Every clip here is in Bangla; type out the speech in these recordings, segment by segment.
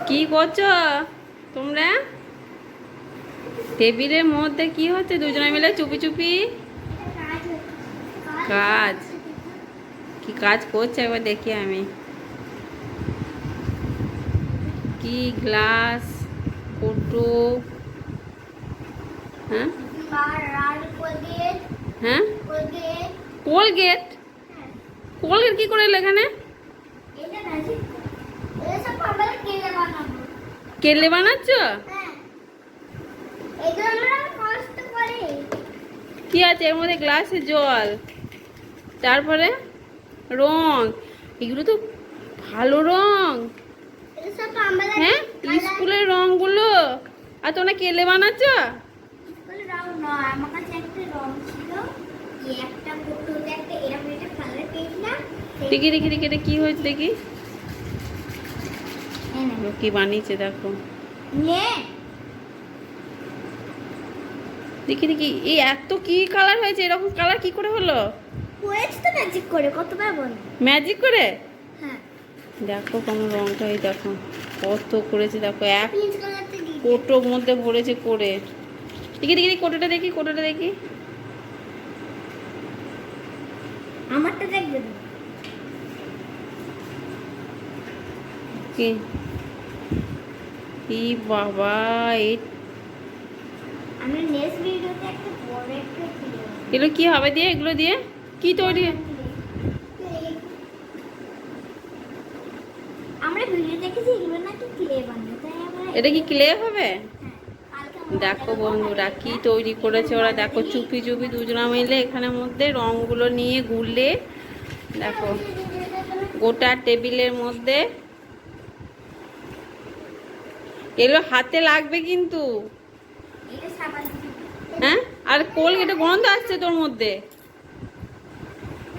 কি করছো তোমরা? টেবিলের মধ্যে কি হচ্ছে দুজনে মিলে চুপি চুপি? কাজ? কি কাজ করছে একবার দেখি আমি। কি গ্লাস, কৌটো? হ্যাঁ হ্যাঁ, কোলগেট। কোলগেট কি করে এলো এখানে? কেলে বানাচ্ছ? কি আছে এর মধ্যে? গ্লাসে জল, তারপরে রং। এগুলো তো ভালো রং। হ্যাঁ, স্কুলের রংগুলো। আর তোমরা কেলে বানাচ্ছ? দেখি দেখি দেখি, এটা কি হয়েছে দেখি। কি বানিয়েছে দেখো, দেখি দেখি। এই এত কি কালার হয়েছে? এরকম কালার কি করে হলো? ম্যাজিক করে কতবার বল, ম্যাজিক করে। হ্যাঁ দেখো কোন রংটা, এই দেখো কত করেছে। দেখো এক কোটোর মধ্যে ভরেছে করে। দেখি দেখি দেখি, কোটোটা দেখি, কোটোটা দেখি। আমারটা দেখবে কি এই বাবা! এই আমরা নেক্সট ভিডিওতে একটা বড় একটা এগুলো কি হবে দিয়ে? এগুলো দিয়ে কি তৈরি? আমরা ভিডিও দেখেছি এগুলো নাকি ক্লে বানায়, তাই আমরা এটা কি ক্লে হবে? কালকে আমরা দেখো বন্ধুরা কি তৈরি করেছে ওরা। দেখো চুপি চুপি দুজনা মিলে এখানের মধ্যে রংগুলো নিয়ে গুললে। দেখো গোটা টেবিলের মধ্যে। এগুলো হাতে লাগবে কিন্তু। এটা সাবান হ্যাঁ, আর কোলগেটে গন্ধ আসছে তোর মধ্যে।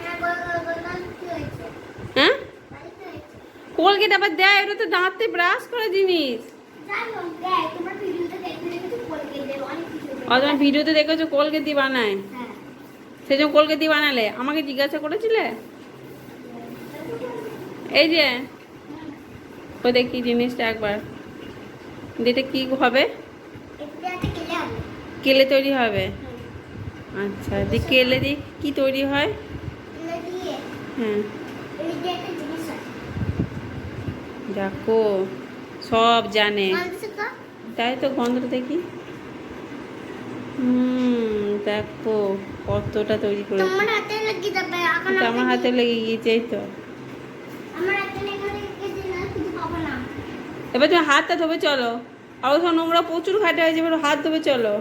হ্যাঁ বল কি হয়েছে হ্যাঁ, বাড়িতে হয়েছে কোলগেট আবার দেয়, ওটা তো দাঁতে ব্রাশ করা জিনিস। জানো দেখ তোমার ভিডিওতে দেখতে দেখতে কোলগেট দেব অনেক কিছু দেব। আর তোমার ভিডিওতে দেখেছো কোলগেট দিয়ে বানায়, হ্যাঁ সেজন্য কোলগেট দিয়ে বানালে। আমাকে জিজ্ঞাসা করেছিলে? এই যে ও দেখি জিনিসটা একবার দিতে কি হবে? এটা একটা কেলে হবে। কেলে তৈরি হবে। আচ্ছা দি, কেলে দি কি তৈরি হয়? কেলে দিয়ে হ্যাঁ, এই যে একটা জিনিস আছে দেখো সব জানে। মানসিকা তাই তো, গন্ধটা দেখি। দেখো কতটা তৈরি করেছে। তোমার হাতে লেগে যাবে এখন এটা আমার হাতে লেগে গিয়েছে। এই তো, আমার হাতে লেগে গেছে না কিছু পাবো না। এবার তুমি হাতটা ধোবে চলো। আর ওখানে নোংরা প্রচুর ঘাটে হয়েছে, এবার হাত ধোবে চলো।